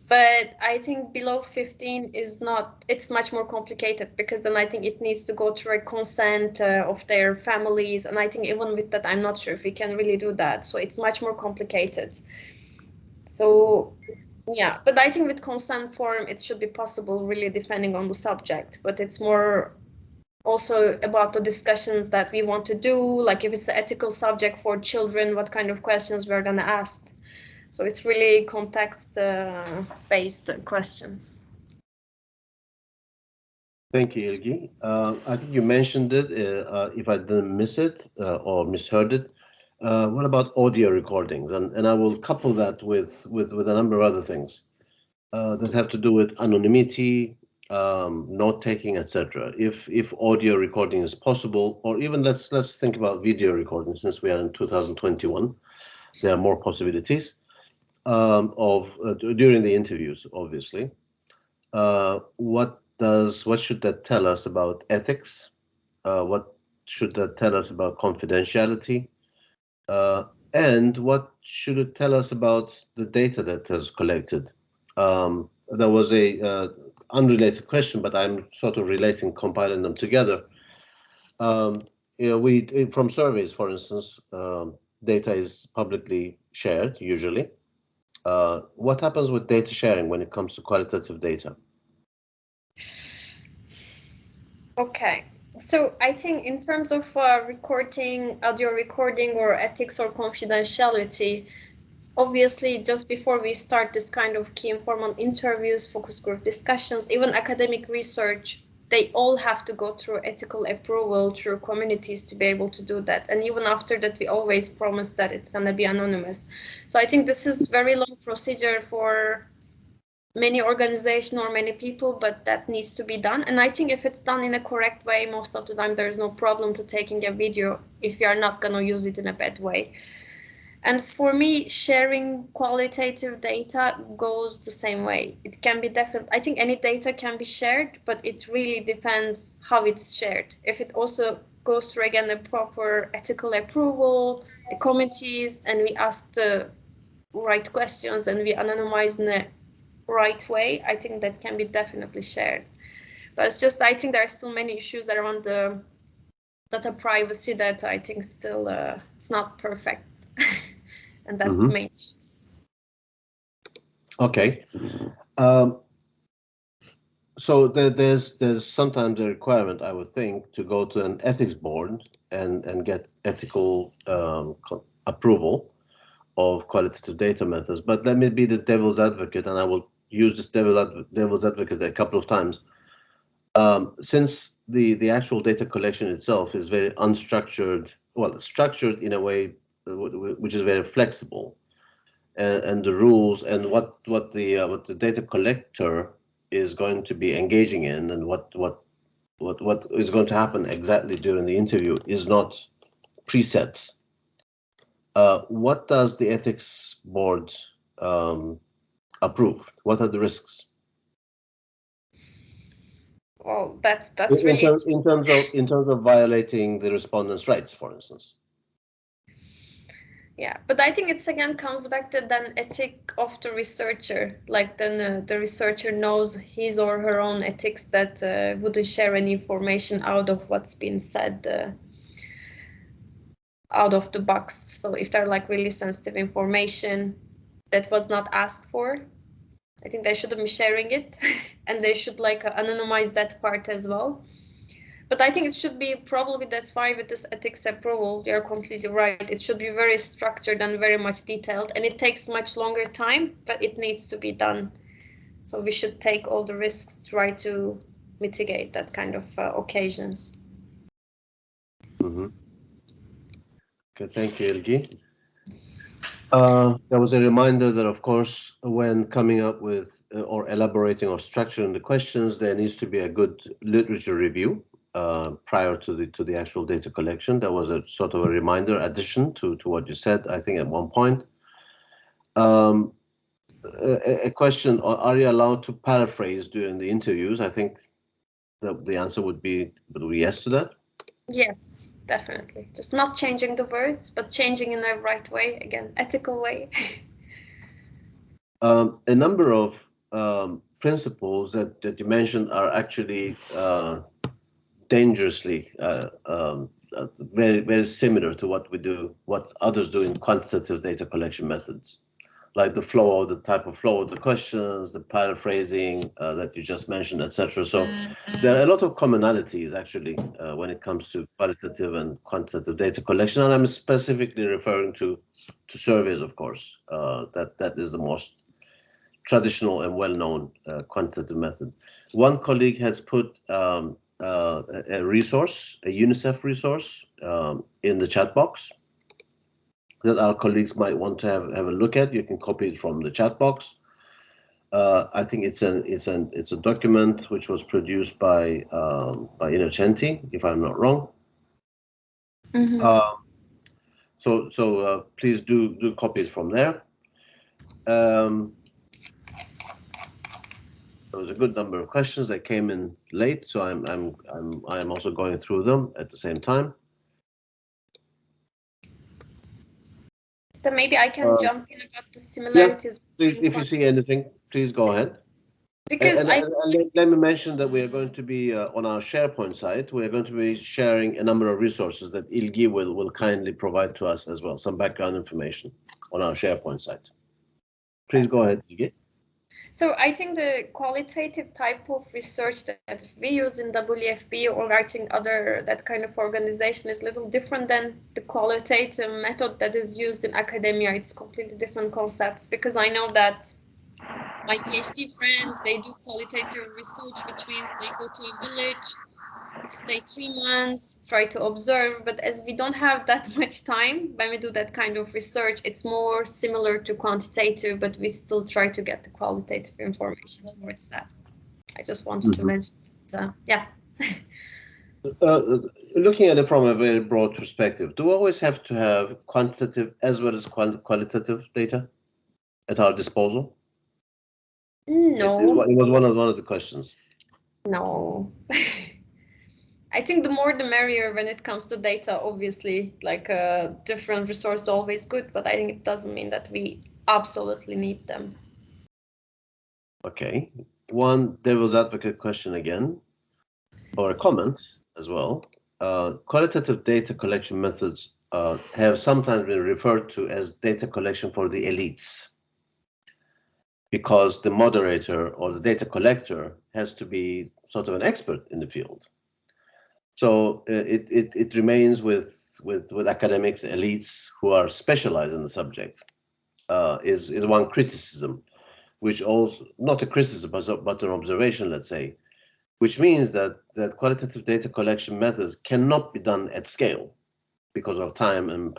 But I think below 15 is not, it's much more complicated, because then I think it needs to go through a consent of their families. And I think even with that, I'm not sure if we can really do that. So it's much more complicated. So yeah, but I think with consent form, it should be possible, really depending on the subject. But it's more also about the discussions that we want to do. Like if it's an ethical subject for children, what kind of questions we're going to ask. So it's really context-based question. Thank you, Ilgi. I think you mentioned it, if I didn't miss it or misheard it. What about audio recordings? And I will couple that with a number of other things that have to do with anonymity, note-taking, etc. If audio recording is possible, or even let's think about video recording, since we are in 2021, there are more possibilities. During the interviews, obviously. What should that tell us about ethics? What should that tell us about confidentiality? And what should it tell us about the data that is collected? There was a unrelated question, but I'm sort of compiling them together. From surveys, for instance, data is publicly shared usually. What happens with data sharing when it comes to qualitative data? Okay, so I think in terms of recording, audio recording, or ethics or confidentiality, obviously just before we start this kind of key informant interviews, focus group discussions, even academic research, they all have to go through ethical approval through communities to be able to do that. And even after that, we always promise that it's going to be anonymous. So I think this is very long procedure for many organizations or many people, but that needs to be done. And I think if it's done in a correct way, most of the time there's no problem to taking a video if you are not going to use it in a bad way. And for me, sharing qualitative data goes the same way. It can be definitely, I think any data can be shared, but it really depends how it's shared. If it also goes through, again, a proper ethical approval, the committees, and we ask the right questions and we anonymize in a right way, I think that can be definitely shared. But it's just, I think there are still many issues around the data privacy that I think still it's not perfect. And that's the main issue. Okay. So there's sometimes a requirement, I would think, to go to an ethics board and get ethical approval of qualitative data methods. But let me be the devil's advocate, and I will use this devil's advocate a couple of times. Since the actual data collection itself is very unstructured, well, structured in a way which is very flexible, and the rules and what the data collector is going to be engaging in, and what is going to happen exactly during the interview is not preset. What does the ethics board approve? What are the risks? Well, that's really in terms of violating the respondents' rights, for instance. Yeah, but I think it's again comes back to then ethic of the researcher. Like then the researcher knows his or her own ethics that wouldn't share any information out of what's been said out of the box. So if they're like really sensitive information that was not asked for, I think they shouldn't be sharing it, and they should like anonymize that part as well. But I think it should be probably, that's why with this ethics approval, you're completely right. It should be very structured and very much detailed, and it takes much longer time, but it needs to be done. So we should take all the risks, try to mitigate that kind of occasions. Okay, thank you, Ilgi. There was a reminder that, of course, when coming up with or elaborating or structuring the questions, there needs to be a good literature review prior to the actual data collection. That was a sort of a reminder addition to what you said, I think, at one point. A question: are you allowed to paraphrase during the interviews? I think the answer would be yes to that. Yes, definitely. Just not changing the words, but changing in the right way, again, ethical way. A number of principles that you mentioned are actually dangerously very, very similar to what others do in quantitative data collection methods, like the type of flow of the questions, the paraphrasing that you just mentioned, etc. So there are a lot of commonalities actually when it comes to qualitative and quantitative data collection, and I'm specifically referring to surveys, of course. That is the most traditional and well-known quantitative method. One colleague has put a resource, a UNICEF resource, in the chat box that our colleagues might want to have a look at. You can copy it from the chat box. I think it's a document which was produced by Innocenti, if I'm not wrong. So please do copy it from there. There was a good number of questions that came in late, so I am also going through them at the same time. Then maybe I can jump in about the similarities. Yeah, please, if you see anything, please go ahead. Because let me mention that we are going to be on our SharePoint site. We are going to be sharing a number of resources that Ilgi will kindly provide to us as well, some background information on our SharePoint site. Please go ahead, Ilgi. So I think the qualitative type of research that we use in WFP, or I think that kind of organization, is a little different than the qualitative method that is used in academia. It's completely different concepts, because I know that my PhD friends, they do qualitative research, which means they go to a village, stay 3 months, try to observe. But as we don't have that much time when we do that kind of research, it's more similar to quantitative, but we still try to get the qualitative information towards that. I just wanted to mention that, yeah. Looking at it from a very broad perspective, do we always have to have quantitative as well as qualitative data at our disposal? No. It was one of the questions. No. I think the more the merrier when it comes to data, obviously, like a different resource is always good, but I think it doesn't mean that we absolutely need them. Okay. One devil's advocate question again, or a comment as well. Qualitative data collection methods have sometimes been referred to as data collection for the elites, because the moderator or the data collector has to be sort of an expert in the field. So it remains with academics, elites who are specialized in the subject. Is one criticism, which also not a criticism but an observation, let's say, which means that qualitative data collection methods cannot be done at scale because of time and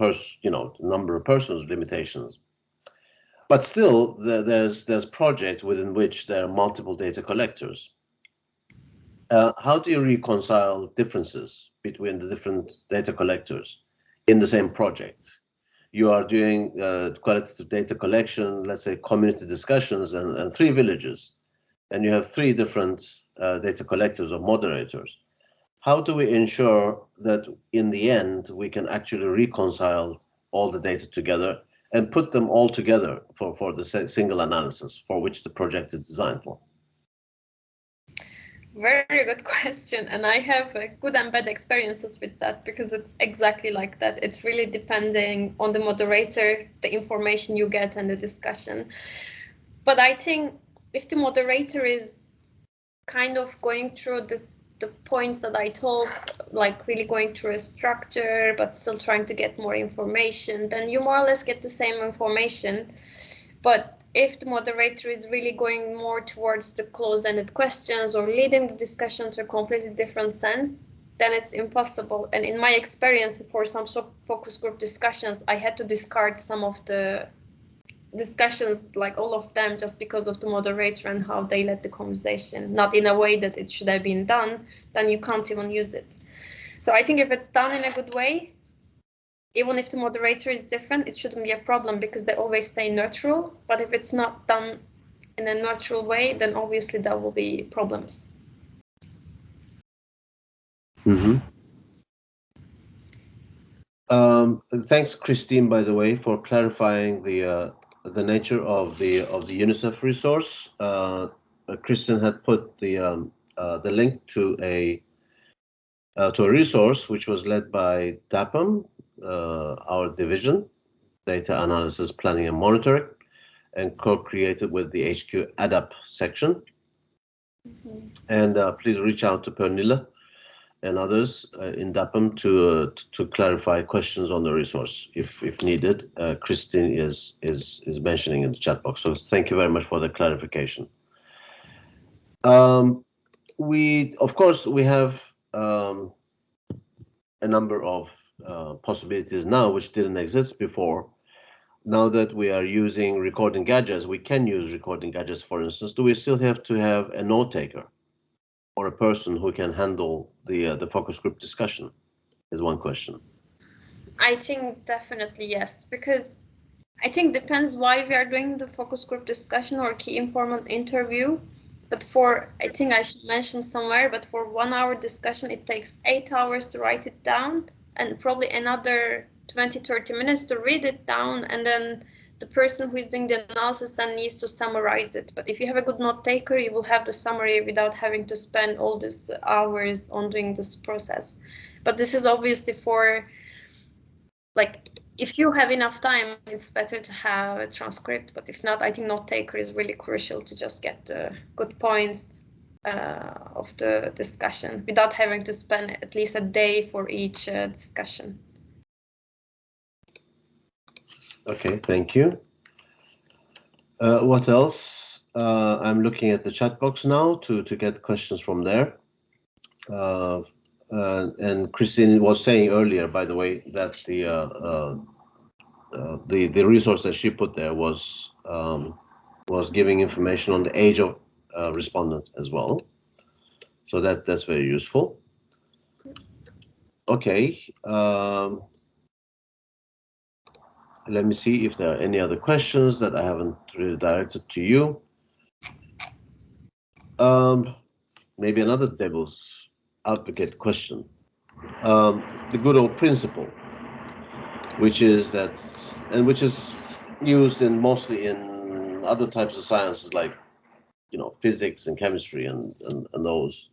number of persons limitations. But still, there's projects within which there are multiple data collectors. How do you reconcile differences between the different data collectors in the same project? You are doing qualitative data collection, let's say community discussions and 3 villages, and you have 3 different data collectors or moderators. How do we ensure that in the end we can actually reconcile all the data together and put them all together for the single analysis for which the project is designed for? Very good question, and I have good and bad experiences with that, because it's exactly like that. It's really depending on the moderator, the information you get, and the discussion. But I think if the moderator is kind of going through the points that I told, like really going through a structure, but still trying to get more information, then you more or less get the same information. But if the moderator is really going more towards the close-ended questions or leading the discussion to a completely different sense, then it's impossible. And in my experience, for some focus group discussions, I had to discard some of the discussions, like all of them, just because of the moderator and how they led the conversation, not in a way that it should have been done, then you can't even use it. So I think if it's done in a good way, even if the moderator is different, it shouldn't be a problem because they always stay neutral. But if it's not done in a neutral way, then obviously there will be problems. Thanks, Christine, by the way, for clarifying the nature of the UNICEF resource. Christian had put the link to a resource which was led by DAPM, our division, Data Analysis, Planning and Monitoring, and co-created with the HQ ADAP section. And please reach out to Pernille and others in DAPM to clarify questions on the resource if needed. Christine is mentioning in the chat box. So thank you very much for the clarification. Of course we have a number of possibilities now which didn't exist before. Now that we are using recording gadgets, we can use recording gadgets, for instance. Do we still have to have a note taker or a person who can handle the focus group discussion? Is one question. I think definitely yes, because I think depends why we are doing the focus group discussion or key informant interview. But I think I should mention somewhere, but for 1 hour discussion, it takes 8 hours to write it down and probably another 20-30 minutes to read it down, and then the person who is doing the analysis then needs to summarize it. But if you have a good note taker, you will have the summary without having to spend all these hours on doing this process. But this is obviously for, like, if you have enough time, it's better to have a transcript. But if not, I think note taker is really crucial to just get the good points of the discussion without having to spend at least a day for each discussion. Okay, thank you. What else? I'm looking at the chat box now to get questions from there. And Christine was saying earlier, by the way, that the resource that she put there was giving information on the age of respondents as well. So that's very useful. Okay. Let me see if there are any other questions that I haven't really directed to you. Maybe another devil's advocate question. The good old principle, which is used in mostly in other types of sciences like, physics and chemistry and those.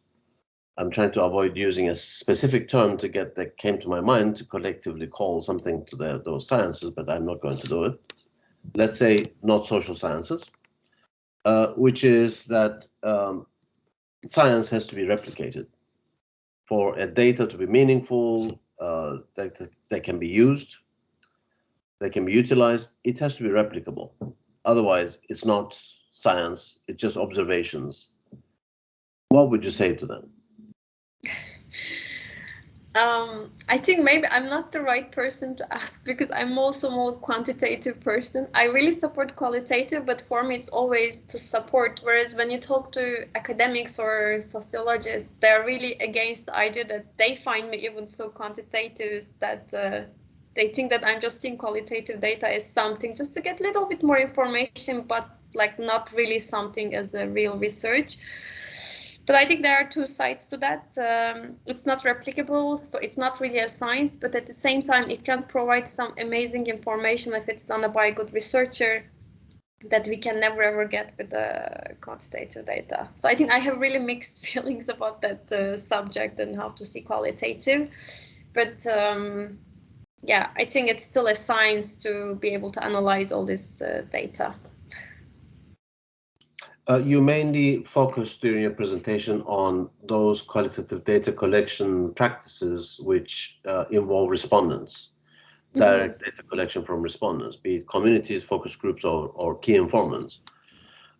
I'm trying to avoid using a specific term that came to my mind to collectively call something to those sciences, but I'm not going to do it. Let's say not social sciences, which is that science has to be replicated for a data to be meaningful, that can be used, that can be utilized. It has to be replicable. Otherwise, it's not science, it's just observations. What would you say to them? I think maybe I'm not the right person to ask because I'm also more quantitative person. I really support qualitative, but for me it's always to support. Whereas when you talk to academics or sociologists, they're really against the idea that they find me even so quantitative that they think that I'm just seeing qualitative data as something just to get a little bit more information, but like not really something as a real research. But I think there are two sides to that. It's not replicable, so it's not really a science, but at the same time, it can provide some amazing information if it's done by a good researcher that we can never ever get with the quantitative data. So I think I have really mixed feelings about that subject and how to see qualitative. But yeah, I think it's still a science to be able to analyze all this data. You mainly focused during your presentation on those qualitative data collection practices which involve respondents, direct data collection from respondents, be it communities, focus groups, or key informants.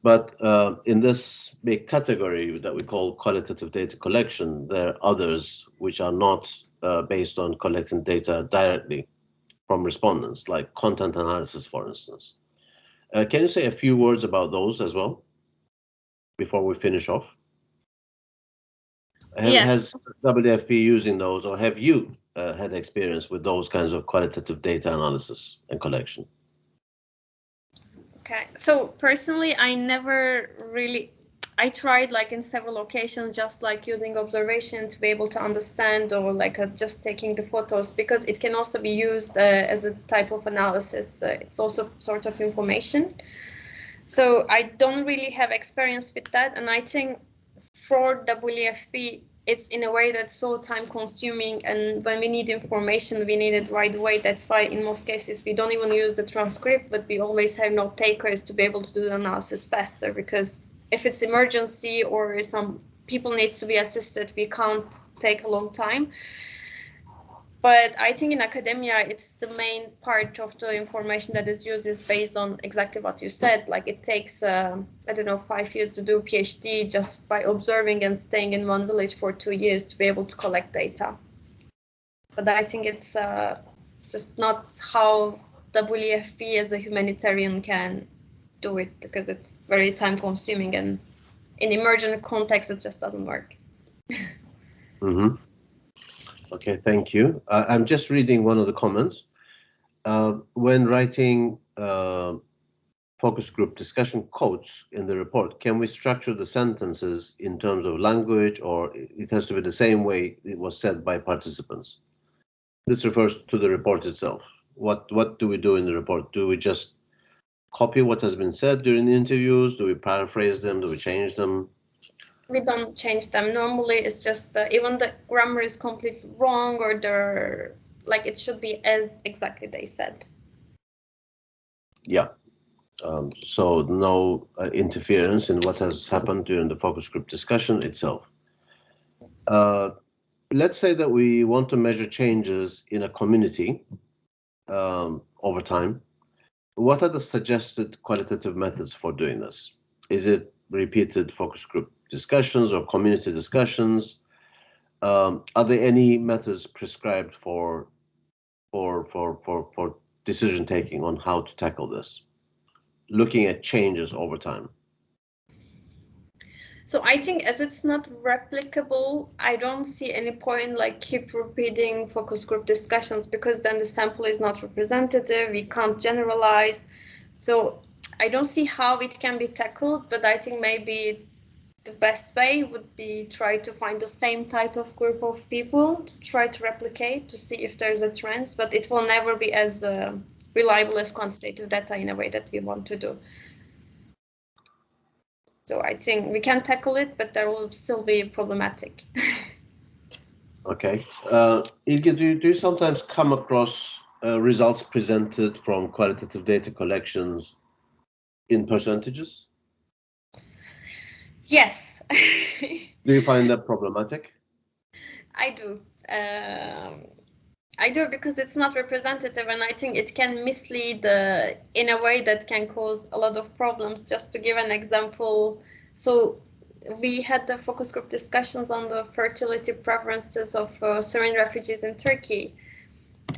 But in this big category that we call qualitative data collection, there are others which are not based on collecting data directly from respondents, like content analysis, for instance. Can you say a few words about those as well before we finish off? Yes. Has WFP using those, or have you had experience with those kinds of qualitative data analysis and collection? Okay, so personally, I tried like in several occasions, just like using observation to be able to understand, or like just taking the photos, because it can also be used as a type of analysis. It's also sort of information. So I don't really have experience with that. And I think for WFP, it's in a way that's so time consuming, and when we need information, we need it right away. That's why in most cases we don't even use the transcript, but we always have note takers to be able to do the analysis faster, because if it's emergency or some people needs to be assisted, we can't take a long time. But I think in academia, it's the main part of the information that is used is based on exactly what you said. Like it takes, 5 years to do a PhD just by observing and staying in one village for 2 years to be able to collect data. But I think it's just not how WFP as a humanitarian can do it, because it's very time consuming, and in emergent context, it just doesn't work. Mm-hmm. Okay, thank you. I'm just reading one of the comments. When writing focus group discussion quotes in the report, can we structure the sentences in terms of language, or it has to be the same way it was said by participants? This refers to the report itself. What do we do in the report? Do we just copy what has been said during the interviews? Do we paraphrase them? Do we change them? We don't change them. Normally, it's just even the grammar is completely wrong, or they're like it should be as exactly they said. Yeah. So no interference in what has happened during the focus group discussion itself. Let's say that we want to measure changes in a community over time. What are the suggested qualitative methods for doing this? Is it repeated focus group discussions or community discussions? Are there any methods prescribed for decision taking on how to tackle this, looking at changes over time? So I think as it's not replicable, I don't see any point like keep repeating focus group discussions, because then the sample is not representative, we can't generalize. So I don't see how it can be tackled, but I think maybe the best way would be try to find the same type of group of people to try to replicate to see if there's a trend, but it will never be as reliable as quantitative data in a way that we want to do. So I think we can tackle it, but there will still be problematic. Okay. Ilgi, do you sometimes come across results presented from qualitative data collections in percentages? Yes. Do you find that problematic? I do. I do, because it's not representative, and I think it can mislead in a way that can cause a lot of problems. Just to give an example, so we had the focus group discussions on the fertility preferences of Syrian refugees in Turkey,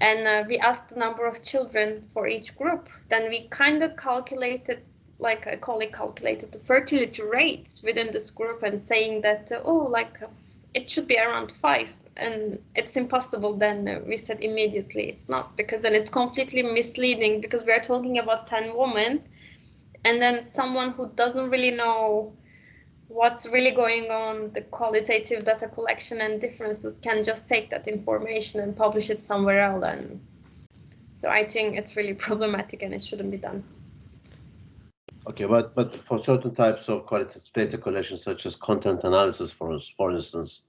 and we asked the number of children for each group. Then we kind of calculated, like a colleague calculated the fertility rates within this group, and saying that it should be around 5, and it's impossible. Then we said immediately it's not, because then it's completely misleading, because we are talking about 10 women, and then someone who doesn't really know what's really going on, the qualitative data collection and differences, can just take that information and publish it somewhere else. And so I think it's really problematic and it shouldn't be done. Okay, but for certain types of qualitative data collection, such as content analysis, for instance,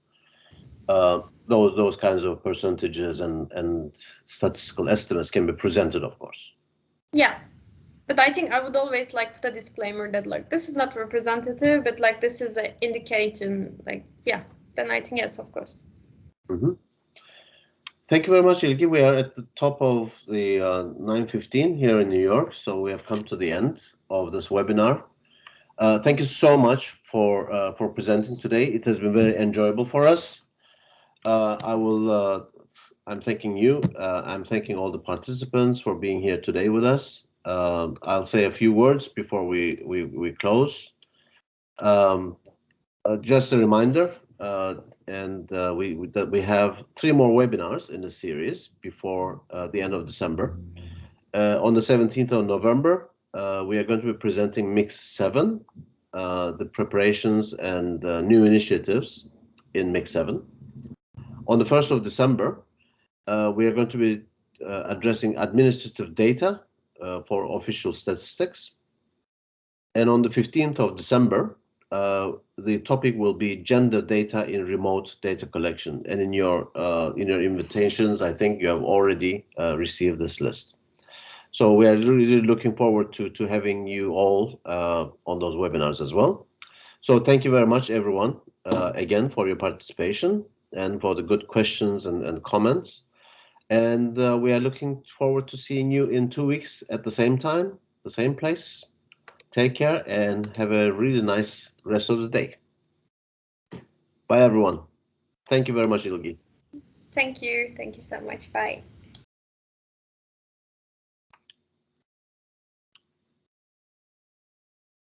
those kinds of percentages and statistical estimates can be presented, of course. Yeah, but I think I would always like put a disclaimer that like this is not representative, but like this is an indication. Like, yeah, then I think yes, of course. Mm-hmm. Thank you very much, Ilgi. We are at the top of the 9:15 here in New York, so we have come to the end of this webinar. Thank you so much for presenting today. It has been very enjoyable for us. I'm thanking you. I'm thanking all the participants for being here today with us. I'll say a few words before we close. Just a reminder, that we have 3 more webinars in the series before the end of December. On the 17th of November, we are going to be presenting Mix 7, the preparations and new initiatives in Mix 7. On the 1st of December, we are going to be addressing administrative data for official statistics. And on the 15th of December, the topic will be gender data in remote data collection. And in your invitations, I think you have already received this list. So we are really looking forward to having you all on those webinars as well. So thank you very much, everyone, again, for your participation and for the good questions and comments. And we are looking forward to seeing you in 2 weeks at the same time, the same place. Take care and have a really nice rest of the day. Bye, everyone. Thank you very much, Ilgi. Thank you. Thank you so much. Bye.